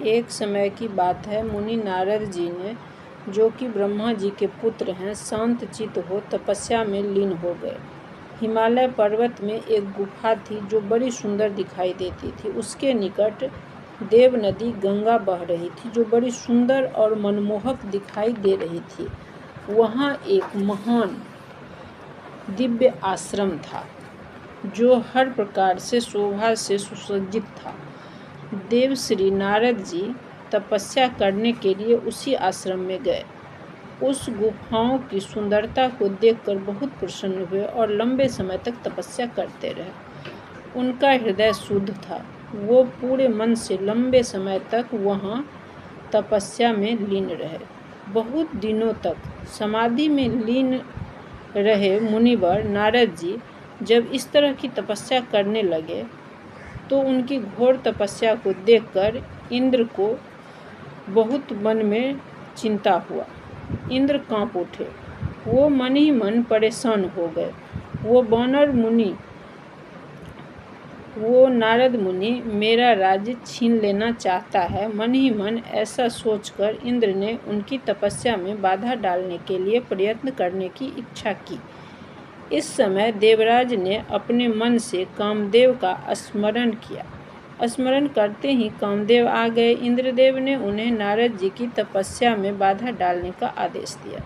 एक समय की बात है, मुनि नारद जी ने, जो कि ब्रह्मा जी के पुत्र हैं, शांत चित्त हो तपस्या में लीन हो गए। हिमालय पर्वत में एक गुफा थी जो बड़ी सुंदर दिखाई देती थी। उसके निकट देव नदी गंगा बह रही थी जो बड़ी सुंदर और मनमोहक दिखाई दे रही थी। वहाँ एक महान दिव्य आश्रम था जो हर प्रकार से शोभा से सुसज्जित था। देव श्री नारद जी तपस्या करने के लिए उसी आश्रम में गए। उस गुफाओं की सुंदरता को देखकर बहुत प्रसन्न हुए और लंबे समय तक तपस्या करते रहे। उनका हृदय शुद्ध था। वो पूरे मन से लंबे समय तक वहाँ तपस्या में लीन रहे। बहुत दिनों तक समाधि में लीन रहे मुनिवर नारद जी जब इस तरह की तपस्या करने लगे तो उनकी घोर तपस्या को देखकर इंद्र को बहुत मन में चिंता हुआ। इंद्र कांप उठे। वो मन ही मन परेशान हो गए। वो नारद मुनि मेरा राज्य छीन लेना चाहता है। मन ही मन ऐसा सोचकर इंद्र ने उनकी तपस्या में बाधा डालने के लिए प्रयत्न करने की इच्छा की। इस समय देवराज ने अपने मन से कामदेव का स्मरण किया। स्मरण करते ही कामदेव आ गए। इंद्रदेव ने उन्हें नारद जी की तपस्या में बाधा डालने का आदेश दिया।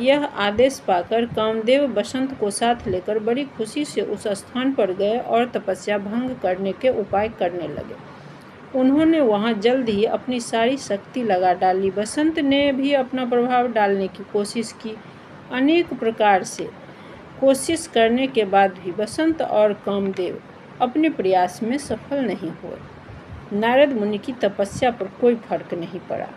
यह आदेश पाकर कामदेव बसंत को साथ लेकर बड़ी खुशी से उस स्थान पर गए और तपस्या भंग करने के उपाय करने लगे। उन्होंने वहां जल्द ही अपनी सारी शक्ति लगा डाली। बसंत ने भी अपना प्रभाव डालने की कोशिश की। अनेक प्रकार से कोशिश करने के बाद भी बसंत और कामदेव अपने प्रयास में सफल नहीं हुए। नारद मुनि की तपस्या पर कोई फर्क नहीं पड़ा।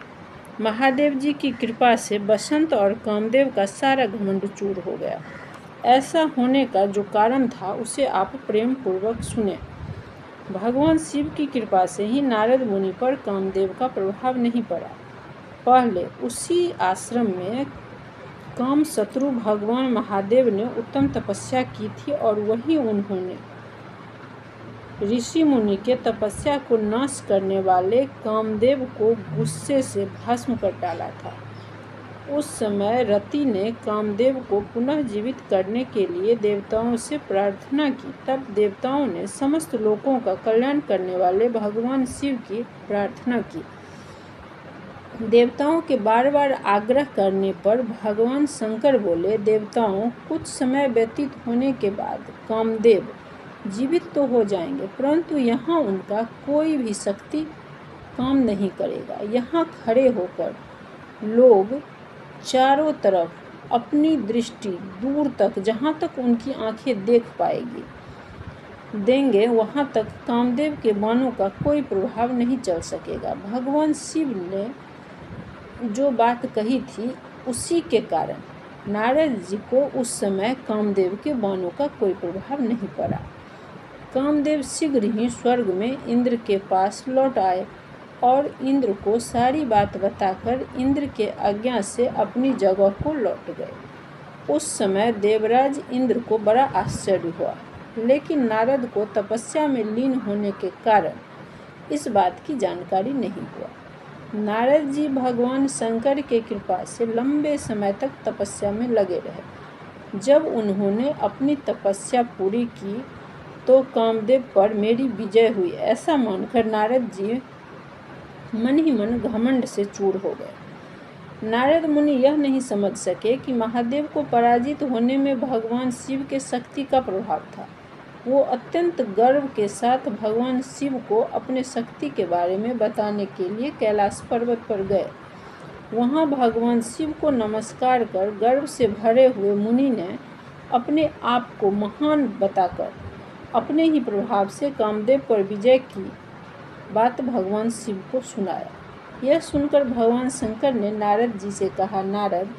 महादेव जी की कृपा से बसंत और कामदेव का सारा घमंड चूर हो गया। ऐसा होने का जो कारण था उसे आप प्रेम पूर्वक सुने। भगवान शिव की कृपा से ही नारद मुनि पर कामदेव का प्रभाव नहीं पड़ा। पहले उसी आश्रम में काम शत्रु भगवान महादेव ने उत्तम तपस्या की थी और वहीं उन्होंने ऋषि मुनि के तपस्या को नाश करने वाले कामदेव को गुस्से से भस्म कर डाला था। उस समय रति ने कामदेव को पुनः जीवित करने के लिए देवताओं से प्रार्थना की। तब देवताओं ने समस्त लोकों का कल्याण करने वाले भगवान शिव की प्रार्थना की। देवताओं के बार बार आग्रह करने पर भगवान शंकर बोले, देवताओं, कुछ समय व्यतीत होने के बाद कामदेव जीवित तो हो जाएंगे, परंतु यहाँ उनका कोई भी शक्ति काम नहीं करेगा। यहाँ खड़े होकर लोग चारों तरफ अपनी दृष्टि दूर तक, जहाँ तक उनकी आंखें देख पाएगी, देंगे, वहाँ तक कामदेव के बाणों का कोई प्रभाव नहीं चल सकेगा। भगवान शिव ने जो बात कही थी उसी के कारण नारद जी को उस समय कामदेव के बाणों का कोई प्रभाव नहीं पड़ा। कामदेव शीघ्र ही स्वर्ग में इंद्र के पास लौट आए और इंद्र को सारी बात बताकर इंद्र के आज्ञा से अपनी जगह को लौट गए। उस समय देवराज इंद्र को बड़ा आश्चर्य हुआ, लेकिन नारद को तपस्या में लीन होने के कारण इस बात की जानकारी नहीं हुआ। नारद जी भगवान शंकर के कृपा से लंबे समय तक तपस्या में लगे रहे। जब उन्होंने अपनी तपस्या पूरी की तो कामदेव पर मेरी विजय हुई, ऐसा मानकर नारद जी मन ही मन घमंड से चूर हो गए। नारद मुनि यह नहीं समझ सके कि महादेव को पराजित होने में भगवान शिव के शक्ति का प्रभाव था। वो अत्यंत गर्व के साथ भगवान शिव को अपने शक्ति के बारे में बताने के लिए कैलाश पर्वत पर गए। वहाँ भगवान शिव को नमस्कार कर गर्व से भरे हुए मुनि ने अपने आप को महान बताकर अपने ही प्रभाव से कामदेव पर विजय की बात भगवान शिव को सुनाया। यह सुनकर भगवान शंकर ने नारद जी से कहा, नारद,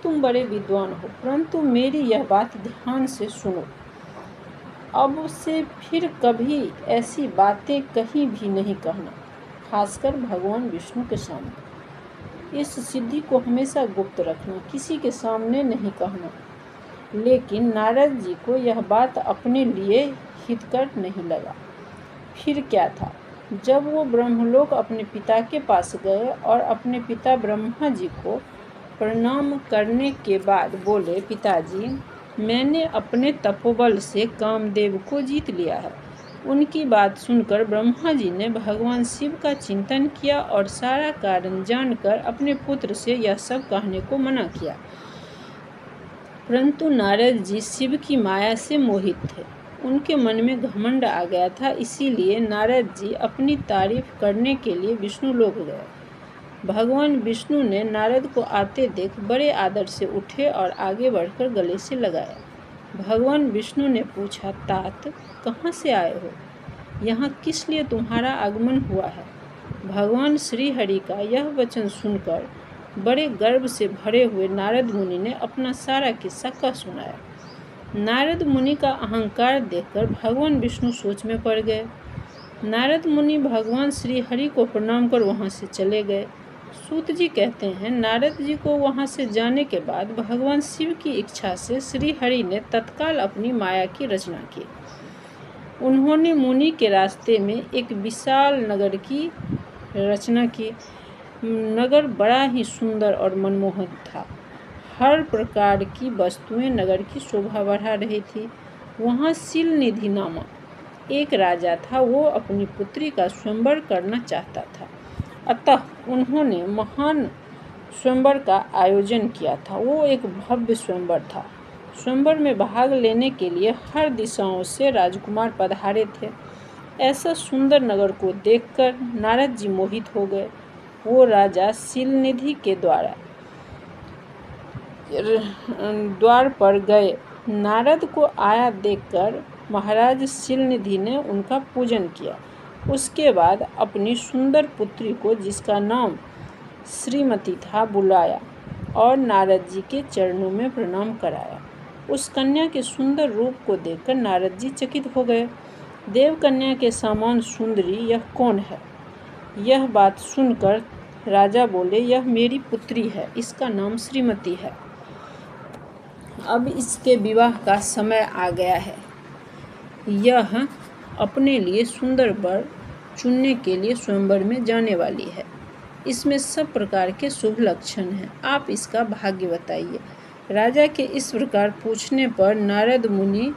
तुम बड़े विद्वान हो, परंतु मेरी यह बात ध्यान से सुनो। अब से फिर कभी ऐसी बातें कहीं भी नहीं कहना, खासकर भगवान विष्णु के सामने। इस सिद्धि को हमेशा गुप्त रखना, किसी के सामने नहीं कहना। लेकिन नारद जी को यह बात अपने लिए हितकर नहीं लगा। फिर क्या था? जब वो ब्रह्मलोक अपने पिता के पास गए और अपने पिता ब्रह्मा जी को प्रणाम करने के बाद बोले, पिताजी, मैंने अपने तपोबल से कामदेव को जीत लिया है। उनकी बात सुनकर ब्रह्मा जी ने भगवान शिव का चिंतन किया और सारा कारण जानकर अपने पुत्र से यह सब कहने को मना किया। परंतु नारद जी शिव की माया से मोहित थे। उनके मन में घमंड आ गया था, इसीलिए नारद जी अपनी तारीफ करने के लिए विष्णु लोक गए। भगवान विष्णु ने नारद को आते देख बड़े आदर से उठे और आगे बढ़कर गले से लगाया। भगवान विष्णु ने पूछा, तात, कहाँ से आए हो? यहाँ किस लिए तुम्हारा आगमन हुआ है? भगवान श्री हरि का यह वचन सुनकर बड़े गर्व से भरे हुए नारद मुनि ने अपना सारा किस्सा कह सुनाया। नारद मुनि का अहंकार देखकर भगवान विष्णु सोच में पड़ गए। नारद मुनि भगवान श्री हरि को प्रणाम कर वहाँ से चले गए। सूत जी कहते हैं, नारद जी को वहाँ से जाने के बाद भगवान शिव की इच्छा से श्री हरि ने तत्काल अपनी माया की रचना की। उन्होंने मुनि के रास्ते में एक विशाल नगर की रचना की। नगर बड़ा ही सुंदर और मनमोहक था। हर प्रकार की वस्तुएं नगर की शोभा बढ़ा रही थी। वहाँ शिलनिधि नामक एक राजा था। वो अपनी पुत्री का स्वयंवर करना चाहता था, अतः उन्होंने महान स्वयंवर का आयोजन किया था। वो एक भव्य स्वयंवर था। स्वयंवर में भाग लेने के लिए हर दिशाओं से राजकुमार पधारे थे। ऐसा सुंदर नगर को देखकर नारद जी मोहित हो गए। वो राजा शिलनिधि के द्वार पर गए। नारद को आया देखकर महाराज शिलनिधि ने उनका पूजन किया। उसके बाद अपनी सुंदर पुत्री को, जिसका नाम श्रीमती था, बुलाया और नारद जी के चरणों में प्रणाम कराया। उस कन्या के सुंदर रूप को देखकर नारद जी चकित हो गए। देव कन्या के समान सुंदरी यह कौन है? यह बात सुनकर राजा बोले, यह मेरी पुत्री है, इसका नाम श्रीमती है। अब इसके विवाह का समय आ गया है। यह अपने लिए सुंदर वर चुनने के लिए स्वयंवर में जाने वाली है। इसमें सब प्रकार के शुभ लक्षण हैं। आप इसका भाग्य बताइए। राजा के इस प्रकार पूछने पर नारद मुनि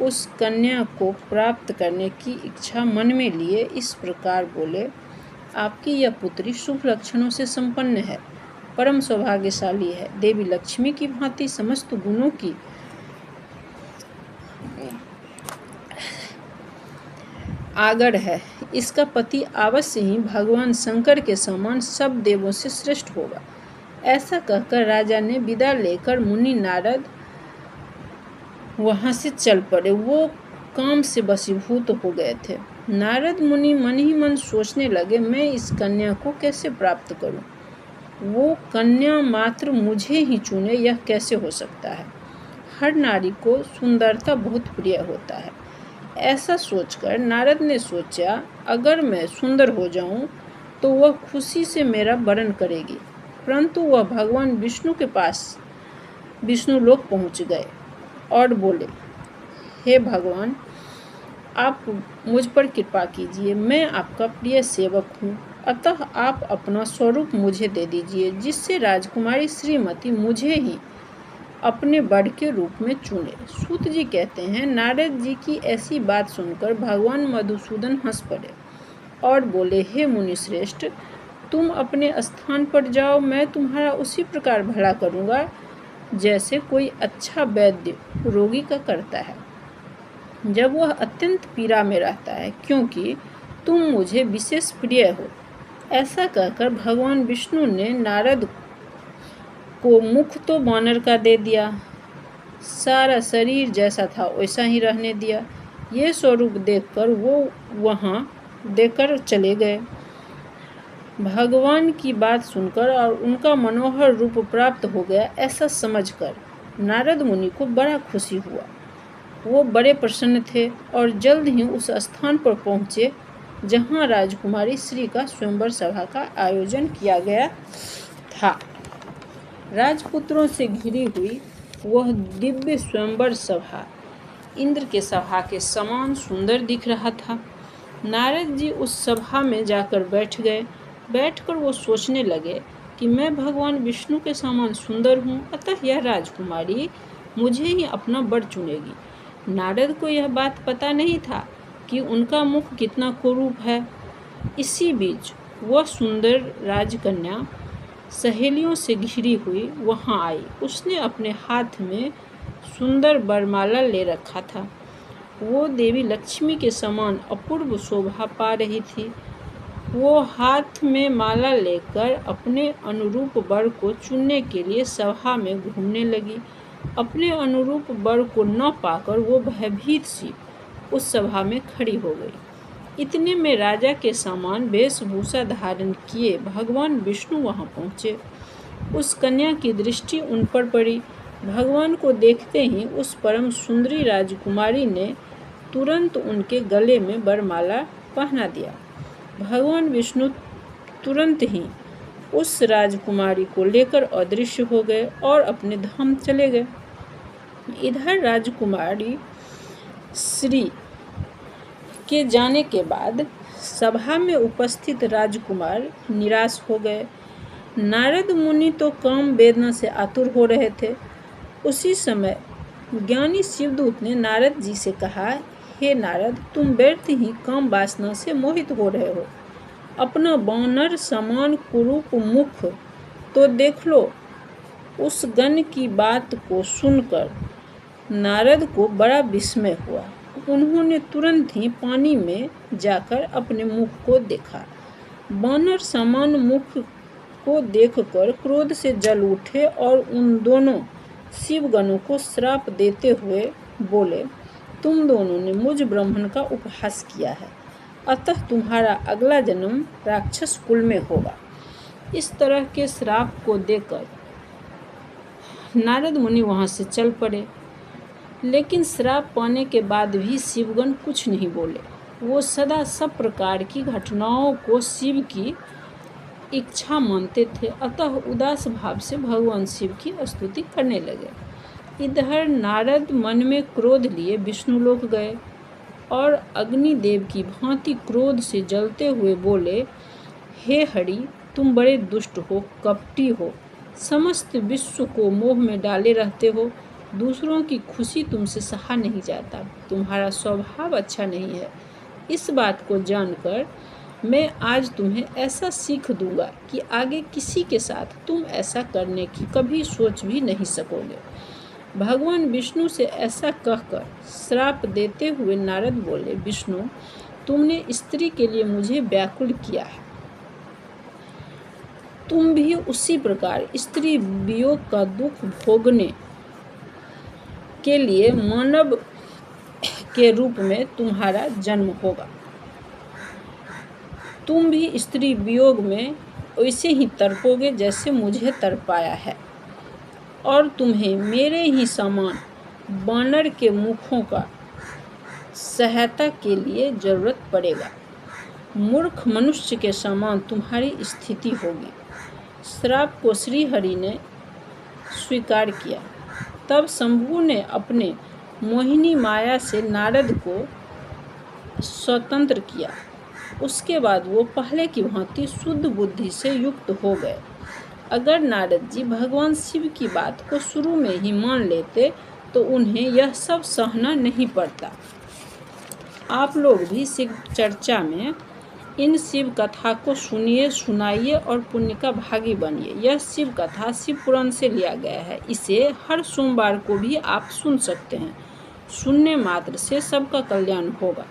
उस कन्या को प्राप्त करने की इच्छा मन में लिए इस प्रकार बोले, आपकी यह पुत्री शुभ लक्षणों से संपन्न है, परम सौभाग्यशाली है, देवी लक्ष्मी की भांति समस्त गुणों की आगर है। इसका पति अवश्य ही भगवान शंकर के समान सब देवों से श्रेष्ठ होगा। ऐसा कहकर राजा ने विदा लेकर मुनि नारद वहाँ से चल पड़े। वो काम से वशीभूत हो गए थे। नारद मुनि मन ही मन सोचने लगे, मैं इस कन्या को कैसे प्राप्त करूं? वो कन्या मात्र मुझे ही चुने, यह कैसे हो सकता है? हर नारी को सुंदरता बहुत प्रिय होता है। ऐसा सोचकर नारद ने सोचा, अगर मैं सुंदर हो जाऊं तो वह खुशी से मेरा वरण करेगी। परंतु वह भगवान विष्णु के पास विष्णु लोक पहुंच गए और बोले, हे भगवान, आप मुझ पर कृपा कीजिए। मैं आपका प्रिय सेवक हूँ, अतः आप अपना स्वरूप मुझे दे दीजिए, जिससे राजकुमारी श्रीमती मुझे ही अपने वर के रूप में चुने। सूत जी कहते हैं, नारद जी की ऐसी बात सुनकर भगवान मधुसूदन हंस पड़े और बोले, हे मुनिश्रेष्ठ, तुम अपने स्थान पर जाओ। मैं तुम्हारा उसी प्रकार भला करूँगा जैसे कोई अच्छा वैद्य रोगी का करता है जब वह अत्यंत पीड़ा में रहता है, क्योंकि तुम मुझे विशेष प्रिय हो। ऐसा कहकर भगवान विष्णु ने नारद को मुख तो वानर का दे दिया, सारा शरीर जैसा था वैसा ही रहने दिया। ये स्वरूप देखकर वो वहाँ देकर चले गए। भगवान की बात सुनकर और उनका मनोहर रूप प्राप्त हो गया, ऐसा समझकर नारद मुनि को बड़ा खुशी हुआ। वो बड़े प्रसन्न थे और जल्द ही उस स्थान पर पहुँचे जहाँ राजकुमारी श्री का स्वयंवर सभा का आयोजन किया गया था। राजपुत्रों से घिरी हुई वह दिव्य स्वयंवर सभा इंद्र के सभा के समान सुंदर दिख रहा था। नारद जी उस सभा में जाकर बैठ गए। बैठकर वो सोचने लगे कि मैं भगवान विष्णु के समान सुंदर हूँ, अतः यह राजकुमारी मुझे ही अपना वर चुनेगी। नारद को यह बात पता नहीं था कि उनका मुख कितना कुरूप है। इसी बीच वह सुंदर राजकन्या सहेलियों से घिरी हुई वहां आई। उसने अपने हाथ में सुंदर वरमाला ले रखा था। वो देवी लक्ष्मी के समान अपूर्व शोभा पा रही थी। वो हाथ में माला लेकर अपने अनुरूप वर को चुनने के लिए सभा में घूमने लगी। अपने अनुरूप वर को न पाकर वो भयभीत सी उस सभा में खड़ी हो गई। इतने में राजा के समान वेशभूषा धारण किए भगवान विष्णु वहां पहुंचे। उस कन्या की दृष्टि उन पर पड़ी। भगवान को देखते ही उस परम सुंदरी राजकुमारी ने तुरंत उनके गले में वरमाला पहना दिया। भगवान विष्णु तुरंत ही उस राजकुमारी को लेकर अदृश्य हो गए और अपने धाम चले गए। इधर राजकुमारी श्री के जाने के बाद सभा में उपस्थित राजकुमार निराश हो गए। नारद मुनि तो काम वेदना से आतुर हो रहे थे। उसी समय ज्ञानी शिवदूत ने नारद जी से कहा, हे नारद, तुम व्यर्थ ही काम वासना से मोहित हो रहे हो। अपना वानर समान कुरूप मुख तो देख लो। उस गण की बात को सुनकर नारद को बड़ा विस्मय हुआ। उन्होंने तुरंत ही पानी में जाकर अपने मुख को देखा। वानर समान मुख को देखकर क्रोध से जल उठे और उन दोनों शिवगणों को श्राप देते हुए बोले, तुम दोनों ने मुझ ब्राह्मण का उपहास किया है, अतः तुम्हारा अगला जन्म राक्षस कुल में होगा। इस तरह के श्राप को देकर नारद मुनि वहां से चल पड़े। लेकिन श्राप पाने के बाद भी शिवगण कुछ नहीं बोले। वो सदा सब प्रकार की घटनाओं को शिव की इच्छा मानते थे, अतः उदास भाव से भगवान शिव की स्तुति करने लगे। इधर नारद मन में क्रोध लिए विष्णुलोक गए और अग्निदेव की भांति क्रोध से जलते हुए बोले, हे हरि, तुम बड़े दुष्ट हो, कपटी हो, समस्त विश्व को मोह में डाले रहते हो। दूसरों की खुशी तुमसे सहा नहीं जाता, तुम्हारा स्वभाव अच्छा नहीं है। इस बात को जानकर मैं आज तुम्हें ऐसा सीख दूंगा कि आगे किसी के साथ तुम ऐसा करने की कभी सोच भी नहीं सकोगे। भगवान विष्णु से ऐसा कहकर श्राप देते हुए नारद बोले, विष्णु, तुमने स्त्री के लिए मुझे व्याकुल किया है। तुम भी उसी प्रकार स्त्री वियोग का दुख भोगने के लिए मानव के रूप में तुम्हारा जन्म होगा। तुम भी स्त्री वियोग में वैसे ही तड़पोगे जैसे मुझे तड़पाया है, और तुम्हें मेरे ही समान वानर के मुखों का सहायता के लिए जरूरत पड़ेगा। मूर्ख मनुष्य के समान तुम्हारी स्थिति होगी। श्राप को श्री हरि ने स्वीकार किया। तब शंभु ने अपने मोहिनी माया से नारद को स्वतंत्र किया। उसके बाद वो पहले की भांति शुद्ध बुद्धि से युक्त हो गए। अगर नारद जी भगवान शिव की बात को शुरू में ही मान लेते तो उन्हें यह सब सहना नहीं पड़ता। आप लोग भी शिव चर्चा में इन शिव कथा को सुनिए, सुनाइए और पुण्य का भागी बनिए। यह शिव कथा शिव पुराण से लिया गया है। इसे हर सोमवार को भी आप सुन सकते हैं। सुनने मात्र से सबका कल्याण होगा।